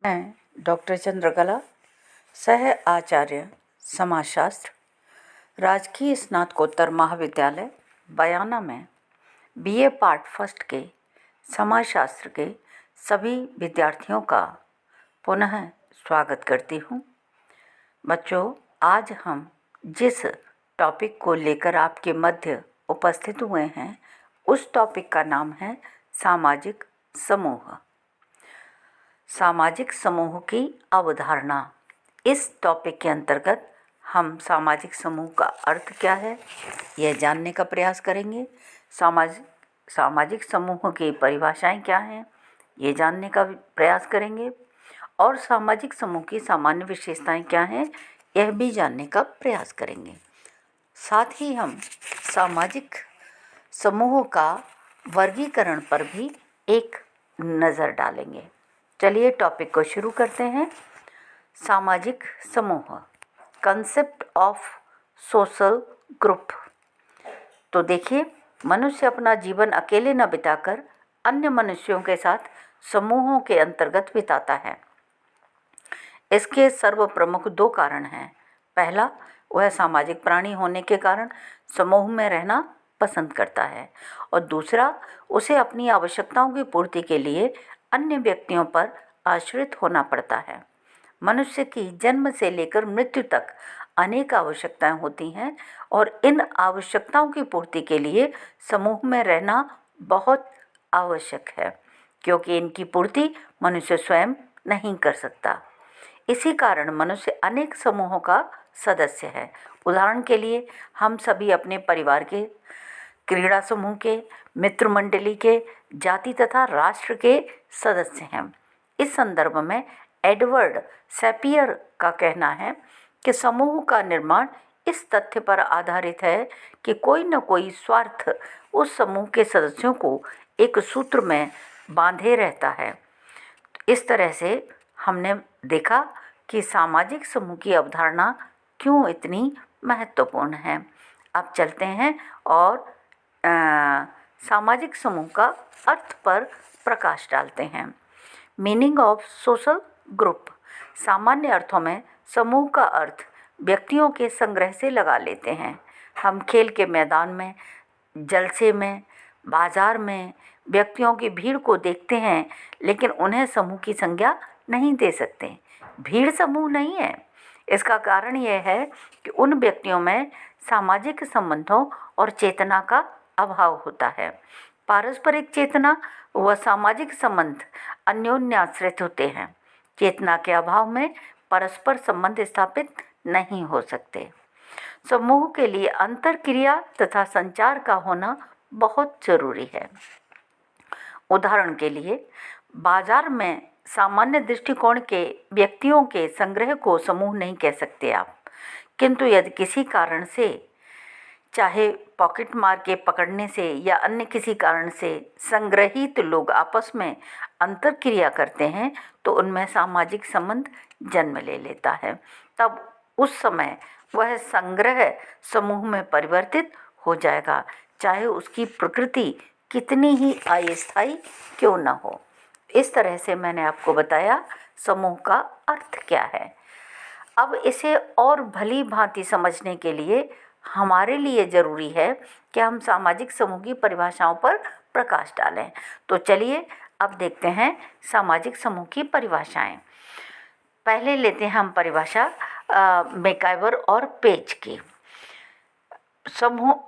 मैं डॉक्टर चंद्रकला, सह आचार्य समाजशास्त्र, राजकीय स्नातकोत्तर महाविद्यालय बयाना में बीए पार्ट फर्स्ट के समाजशास्त्र के सभी विद्यार्थियों का पुनः स्वागत करती हूँ। बच्चों, आज हम जिस टॉपिक को लेकर आपके मध्य उपस्थित हुए हैं, उस टॉपिक का नाम है सामाजिक समूह। सामाजिक समूह की अवधारणा। इस टॉपिक के अंतर्गत हम सामाजिक समूह का अर्थ क्या है, यह जानने का प्रयास करेंगे। सामाजिक समूह की परिभाषाएं क्या हैं, ये जानने का प्रयास करेंगे। और सामाजिक समूह की सामान्य विशेषताएं क्या हैं, यह भी जानने का प्रयास करेंगे। साथ ही हम सामाजिक समूह का वर्गीकरण पर भी एक नज़र डालेंगे। चलिए टॉपिक को शुरू करते हैं। सामाजिक समूह, कंसेप्ट ऑफ सोशल ग्रुप। तो देखिए, मनुष्य अपना जीवन अकेले न बिताकर अन्य मनुष्यों के साथ समूहों के अंतर्गत बिताता है। इसके सर्वप्रमुख दो कारण हैं। पहला, वह सामाजिक प्राणी होने के कारण समूह में रहना पसंद करता है, और दूसरा, उसे अपनी आवश्यकताओं की पूर्ति के लिए अन्य व्यक्तियों पर आश्रित होना पड़ता है। मनुष्य की जन्म से लेकर मृत्यु तक अनेक आवश्यकताएं होती हैं, और इन आवश्यकताओं की पूर्ति के लिए समूह में रहना बहुत आवश्यक है, क्योंकि इनकी पूर्ति मनुष्य स्वयं नहीं कर सकता। इसी कारण मनुष्य अनेक समूहों का सदस्य है। उदाहरण के लिए, हम सभी अपने परिवार के, क्रीड़ा समूह के, मित्र मंडली के, जाति तथा राष्ट्र के सदस्य हैं। इस संदर्भ में एडवर्ड सैपियर का कहना है कि समूह का निर्माण इस तथ्य पर आधारित है कि कोई न कोई स्वार्थ उस समूह के सदस्यों को एक सूत्र में बांधे रहता है। इस तरह से हमने देखा कि सामाजिक समूह की अवधारणा क्यों इतनी महत्वपूर्ण है। अब चलते हैं और सामाजिक समूह का अर्थ पर प्रकाश डालते हैं। Meaning of social group. सामान्य अर्थों में समूह का अर्थ व्यक्तियों के संग्रह से लगा लेते हैं। हम खेल के मैदान में, जलसे में, बाजार में व्यक्तियों की भीड़ को देखते हैं, लेकिन उन्हें समूह की संज्ञा नहीं दे सकते। भीड़ समूह नहीं है। इसका कारण यह है कि उन व्यक्तियों में सामाजिक संबंधों और चेतना का अभाव होता है। पारस्परिक चेतना व सामाजिक संबंध अन्योन्याश्रित होते हैं। चेतना के अभाव में परस्पर संबंध स्थापित नहीं हो सकते। समूह के लिए अंतरक्रिया तथा संचार का होना बहुत जरूरी है। उदाहरण के लिए, बाजार में सामान्य दृष्टिकोण के व्यक्तियों के संग्रह को समूह नहीं कह सकते आप, किंतु यदि किसी कारण से, चाहे पॉकेट मार के पकड़ने से या अन्य किसी कारण से, संग्रहित लोग आपस में अंतरक्रिया करते हैं, तो उनमें सामाजिक संबंध जन्म ले लेता है। तब उस समय वह संग्रह समूह में परिवर्तित हो जाएगा, चाहे उसकी प्रकृति कितनी ही अस्थायी क्यों न हो। इस तरह से मैंने आपको बताया समूह का अर्थ क्या है। अब इसे और भली भांति समझने के लिए हमारे लिए ज़रूरी है कि हम सामाजिक समूह की परिभाषाओं पर प्रकाश डालें। तो चलिए अब देखते हैं सामाजिक समूह की परिभाषाएं। पहले लेते हैं हम परिभाषा मैकाइवर और पेज की।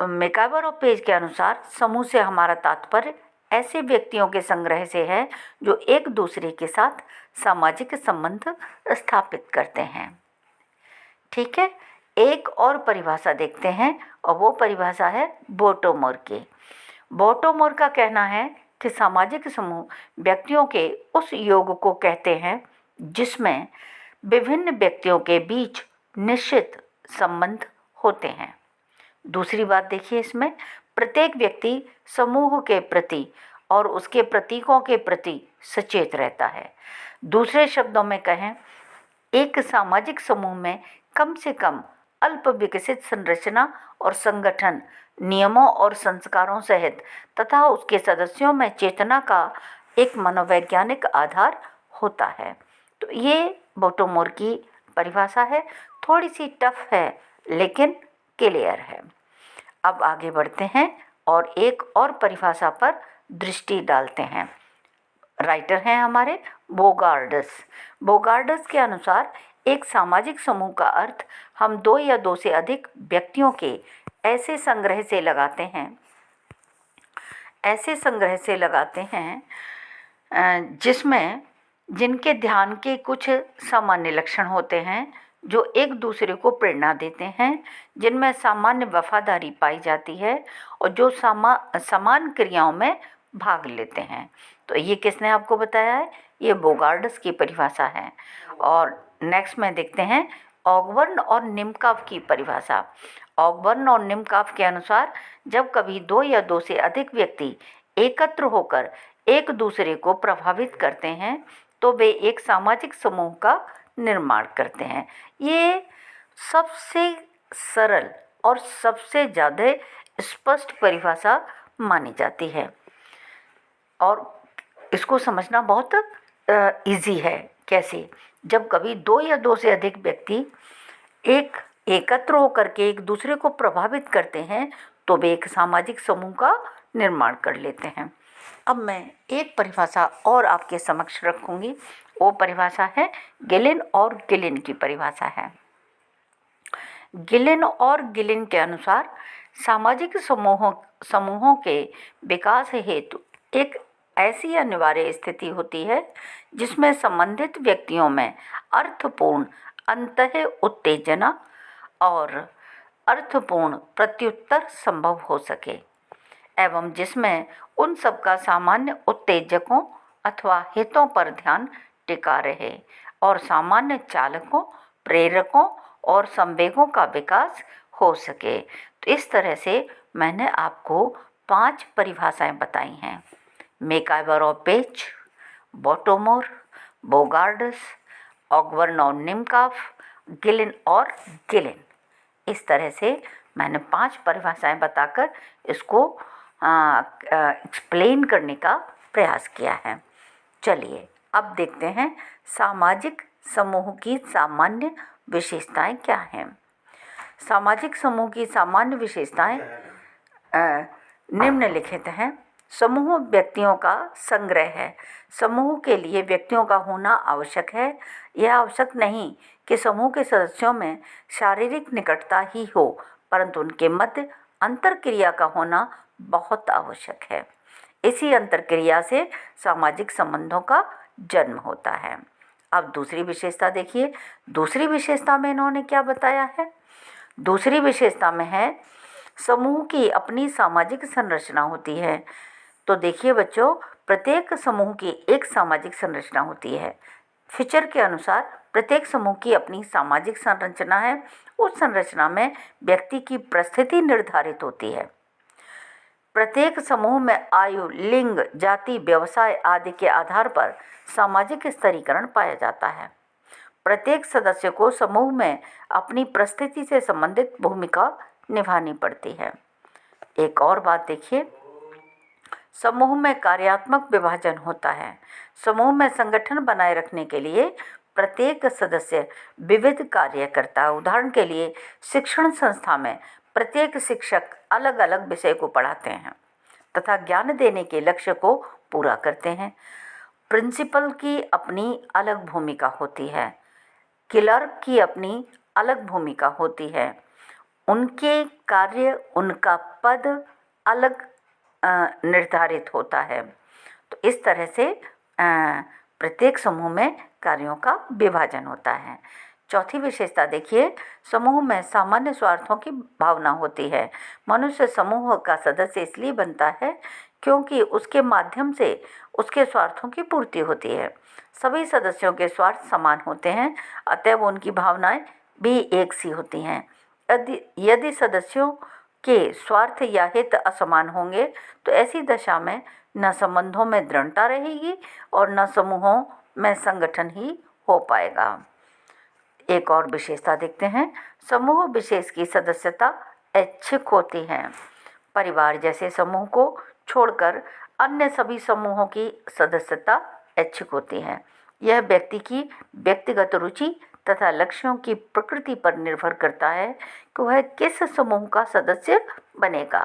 मैकाइवर और पेज के अनुसार समूह से हमारा तात्पर्य ऐसे व्यक्तियों के संग्रह से है जो एक दूसरे के साथ सामाजिक संबंध स्थापित करते हैं। ठीक है, एक और परिभाषा देखते हैं, और वो परिभाषा है बोटोमोर की। बोटोमोर का कहना है कि सामाजिक समूह व्यक्तियों के उस योग को कहते हैं जिसमें विभिन्न व्यक्तियों के बीच निश्चित संबंध होते हैं। दूसरी बात देखिए, इसमें प्रत्येक व्यक्ति समूह के प्रति और उसके प्रतीकों के प्रति सचेत रहता है। दूसरे शब्दों में कहें, एक सामाजिक समूह में कम से कम अल्प विकसित संरचना और संगठन, नियमों और संस्कारों सहित तथा उसके सदस्यों में चेतना का एक मनोवैज्ञानिक आधार होता है। तो ये बोटोमोर की परिभाषा है, थोड़ी सी टफ है लेकिन क्लियर है। अब आगे बढ़ते हैं और एक और परिभाषा पर दृष्टि डालते हैं। राइटर हैं हमारे बोगार्डस। बोगार्डस के अनुसार एक सामाजिक समूह का अर्थ हम दो या दो से अधिक व्यक्तियों के ऐसे संग्रह से लगाते हैं जिसमें जिनके ध्यान के कुछ सामान्य लक्षण होते हैं जो एक दूसरे को प्रेरणा देते हैं, जिनमें सामान्य वफादारी पाई जाती है और जो समान क्रियाओं में भाग लेते हैं। तो ये किसने आपको बताया है? ये बोगार्डस की परिभाषा है। और नेक्स्ट में देखते हैं ऑगबर्न और निमकाफ की परिभाषा। ऑगबर्न और निमकाफ के अनुसार जब कभी दो या दो से अधिक व्यक्ति एकत्र होकर एक दूसरे को प्रभावित करते हैं तो वे एक सामाजिक समूह का निर्माण करते हैं। ये सबसे सरल और सबसे ज़्यादा स्पष्ट परिभाषा मानी जाती है और इसको समझना बहुत इजी है। कैसे? जब कभी दो या दो से अधिक व्यक्ति एकत्र होकर के एक दूसरे को प्रभावित करते हैं तो वे एक सामाजिक समूह का निर्माण कर लेते हैं। अब मैं एक परिभाषा और आपके समक्ष रखूंगी। वो परिभाषा है गिलिन और गिलिन की परिभाषा है। गिलिन और गिलिन के अनुसार सामाजिक समूहों के विकास हेतु एक ऐसी अनिवार्य स्थिति होती है जिसमें संबंधित व्यक्तियों में अर्थपूर्ण अंतः उत्तेजना और अर्थपूर्ण प्रत्युत्तर संभव हो सके एवं जिसमें उन सबका सामान्य उत्तेजकों अथवा हितों पर ध्यान टिका रहे और सामान्य चालकों, प्रेरकों और संवेगों का विकास हो सके। तो इस तरह से मैंने आपको 5 परिभाषाएं बताई हैं। मैकइवर और पेज, बोटोमोर, बोगार्डस, ऑगबर्न और निमकाफ, गिलिन और गिलिन। इस तरह से मैंने 5 परिभाषाएं बताकर इसको एक्सप्लेन करने का प्रयास किया है। चलिए अब देखते हैं सामाजिक समूह की सामान्य विशेषताएं क्या हैं। सामाजिक समूह की सामान्य विशेषताएं निम्नलिखित हैं। समूह व्यक्तियों का संग्रह है। समूह के लिए व्यक्तियों का होना आवश्यक है। यह आवश्यक नहीं कि समूह के सदस्यों में शारीरिक निकटता ही हो, परंतु उनके मध्य अंतरक्रिया का होना बहुत आवश्यक है। इसी अंतरक्रिया से सामाजिक संबंधों का जन्म होता है। अब दूसरी विशेषता देखिए। दूसरी विशेषता में इन्होंने क्या बताया है? दूसरी विशेषता में है समूह की अपनी सामाजिक संरचना होती है। तो देखिए बच्चों, प्रत्येक समूह की एक सामाजिक संरचना होती है। फिचर के अनुसार प्रत्येक समूह की अपनी सामाजिक संरचना है। उस संरचना में व्यक्ति की उपस्थिति निर्धारित होती है। प्रत्येक समूह में आयु, लिंग, जाति, व्यवसाय आदि के आधार पर सामाजिक स्तरीकरण पाया जाता है। प्रत्येक सदस्य को समूह में अपनी परिस्थिति से संबंधित भूमिका निभानी पड़ती है। एक और बात देखिए, समूह में कार्यात्मक विभाजन होता है। समूह में संगठन बनाए रखने के लिए प्रत्येक सदस्य विविध कार्य करता है। उदाहरण के लिए शिक्षण संस्था में प्रत्येक शिक्षक अलग अलग विषय को पढ़ाते हैं तथा ज्ञान देने के लक्ष्य को पूरा करते हैं। प्रिंसिपल की अपनी अलग भूमिका होती है। क्लर्क की अपनी अलग भूमिका होती है। उनके कार्य, उनका पद अलग निर्धारित होता है। तो इस तरह से प्रत्येक समूह में कार्यों का विभाजन होता है। चौथी विशेषता देखिए, समूह में सामान्य स्वार्थों की भावना होती है। मनुष्य समूह का सदस्य इसलिए बनता है क्योंकि उसके माध्यम से उसके स्वार्थों की पूर्ति होती है। सभी सदस्यों के स्वार्थ समान होते हैं, अतएव उनकी भावनाएं भी एक सी होती हैं। यदि सदस्यों के स्वार्थ या हित असमान होंगे तो ऐसी दशा में न संबंधों में दृढ़ता रहेगी और न समूहों में संगठन ही हो पाएगा। एक और विशेषता देखते हैं, समूह विशेष की सदस्यता ऐच्छिक होती है। परिवार जैसे समूह को छोड़कर अन्य सभी समूहों की सदस्यता ऐच्छिक होती है। यह व्यक्ति की व्यक्तिगत रुचि तथा लक्ष्यों की प्रकृति पर निर्भर करता है कि वह किस समूह का सदस्य बनेगा।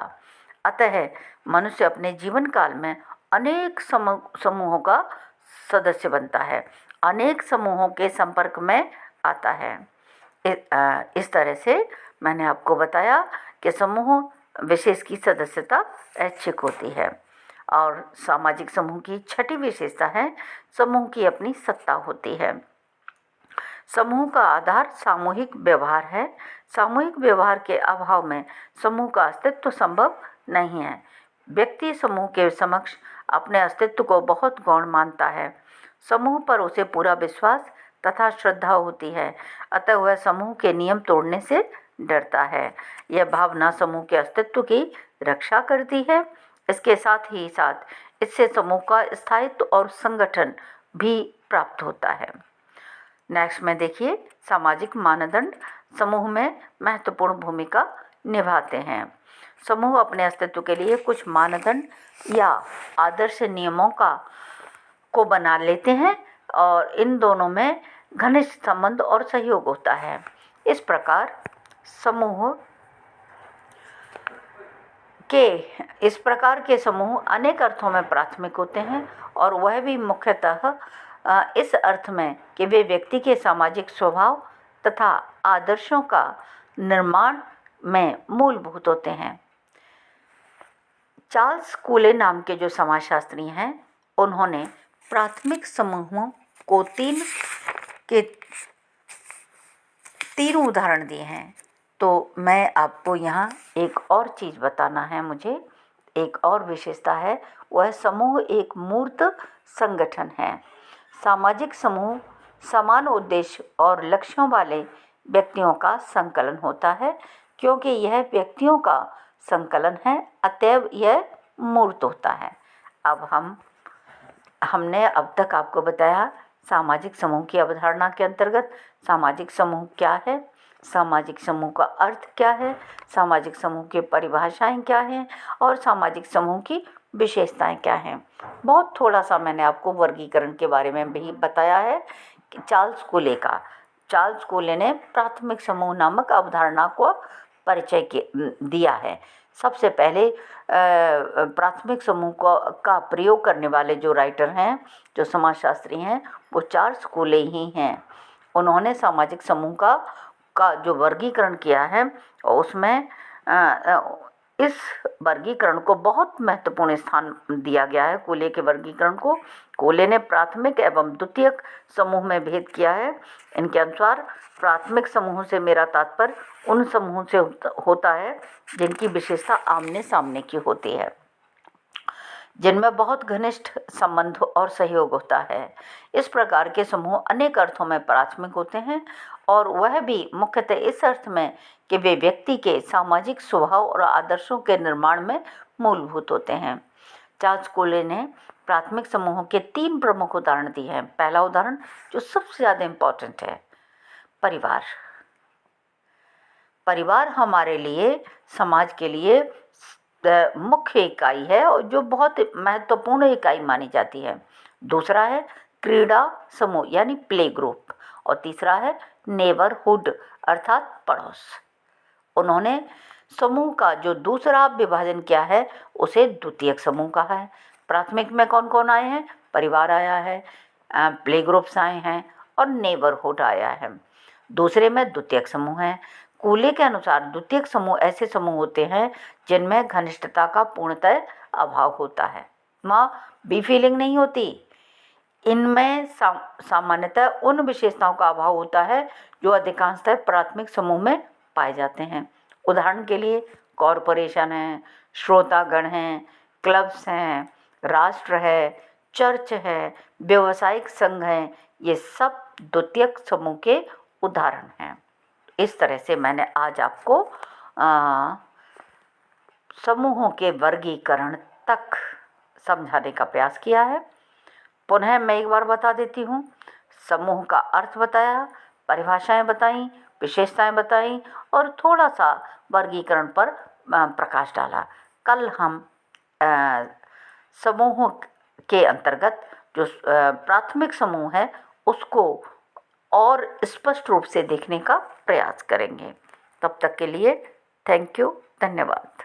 अतः मनुष्य अपने जीवन काल में अनेक समूहों का सदस्य बनता है, अनेक समूहों के संपर्क में आता है। इस तरह से मैंने आपको बताया कि समूह विशेष की सदस्यता ऐच्छिक होती है। और सामाजिक समूह की छठी विशेषता है, समूह की अपनी सत्ता होती है। समूह का आधार सामूहिक व्यवहार है। सामूहिक व्यवहार के अभाव में समूह का अस्तित्व संभव नहीं है। व्यक्ति समूह के समक्ष अपने अस्तित्व को बहुत गौण मानता है। समूह पर उसे पूरा विश्वास तथा श्रद्धा होती है, अतः वह समूह के नियम तोड़ने से डरता है। यह भावना समूह के अस्तित्व की रक्षा करती है। इसके साथ ही साथ इससे समूह का स्थायित्व और संगठन भी प्राप्त होता है। नेक्स्ट में देखिए, सामाजिक मानदंड समूह में महत्वपूर्ण भूमिका निभाते हैं। समूह अपने अस्तित्व के लिए कुछ मानदंड या आदर्श नियमों को बना लेते हैं और इन दोनों में घनिष्ठ संबंध और सहयोग होता है। इस प्रकार इस प्रकार के समूह अनेक अर्थों में प्राथमिक होते हैं और वह भी मुख्यतः इस अर्थ में कि वे व्यक्ति के सामाजिक स्वभाव तथा आदर्शों का निर्माण में मूलभूत होते हैं। चार्ल्स कूले नाम के जो समाजशास्त्री हैं, उन्होंने प्राथमिक समूहों को तीन उदाहरण दिए हैं। तो मैं आपको यहाँ एक और चीज़ बताना है, मुझे एक और विशेषता है, वह समूह एक मूर्त संगठन है। सामाजिक समूह समान उद्देश्य और लक्ष्यों वाले व्यक्तियों का संकलन होता है। क्योंकि यह व्यक्तियों का संकलन है, अतएव यह मूर्त होता है। अब हमने अब तक आपको बताया सामाजिक समूह की अवधारणा के अंतर्गत सामाजिक समूह क्या है, सामाजिक समूह का अर्थ क्या है, सामाजिक समूह की परिभाषाएं क्या हैं और सामाजिक समूह की विशेषताएं क्या हैं। बहुत थोड़ा सा मैंने आपको वर्गीकरण के बारे में भी बताया है कि चार्ल्स कूले ने प्राथमिक समूह नामक अवधारणा को परिचय दिया है। सबसे पहले प्राथमिक समूह का प्रयोग करने वाले जो राइटर हैं, जो समाजशास्त्री हैं, वो चार्ल्स कूले ही हैं। उन्होंने सामाजिक समूह का जो वर्गीकरण किया है, उसमें इस वर्गीकरण को बहुत महत्वपूर्ण स्थान दिया गया है। कूले के वर्गीकरण को कूले ने प्राथमिक एवं द्वितीयक समूह में भेद किया है। इनके अनुसार प्राथमिक समूह से मेरा तात्पर्य उन समूहों से होता है जिनकी विशेषता आमने सामने की होती है, जिनमें बहुत घनिष्ठ संबंध और सहयोग होता है। इस प्रकार के समूह अनेक अर्थों में प्राथमिक होते हैं और वह भी मुख्यतः इस अर्थ में कि वे व्यक्ति के सामाजिक स्वभाव और आदर्शों के निर्माण में मूलभूत होते हैं। चार्ल्स कूले ने प्राथमिक समूहों के 3 प्रमुख उदाहरण दिए हैं। पहला उदाहरण जो सबसे ज़्यादा इम्पोर्टेंट है, परिवार। परिवार हमारे लिए, समाज के लिए मुख्य इकाई है और जो बहुत महत्वपूर्ण इकाई मानी जाती है। दूसरा है क्रीड़ा समूह यानी प्ले ग्रुप, और तीसरा है नेबरहुड अर्थात पड़ोस। उन्होंने समूह का जो दूसरा विभाजन किया है उसे द्वितीयक समूह कहा है। प्राथमिक में कौन कौन आए हैं? परिवार आया है, प्ले ग्रुप्स आए हैं और नेबरहुड आया है। दूसरे में द्वितीयक समूह है। कूले के अनुसार द्वितीयक समूह ऐसे समूह होते हैं जिनमें घनिष्ठता का पूर्णतः अभाव होता है, वहाँ बी फीलिंग नहीं होती। इनमें सामान्यतः उन विशेषताओं का अभाव होता है जो अधिकांशतः प्राथमिक समूह में पाए जाते हैं। उदाहरण के लिए कॉरपोरेशन है, श्रोतागण हैं, क्लब्स हैं, राष्ट्र है, चर्च है, व्यावसायिक संघ हैं, ये सब द्वितीयक समूह के उदाहरण हैं। इस तरह से मैंने आज आपको समूहों के वर्गीकरण तक समझाने का प्रयास किया है। पुनः मैं एक बार बता देती हूँ, समूह का अर्थ बताया, परिभाषाएं बताई, विशेषताएं बताई और थोड़ा सा वर्गीकरण पर प्रकाश डाला। कल हम समूह के अंतर्गत जो प्राथमिक समूह है उसको और स्पष्ट रूप से देखने का प्रयास करेंगे। तब तक के लिए थैंक यू, धन्यवाद।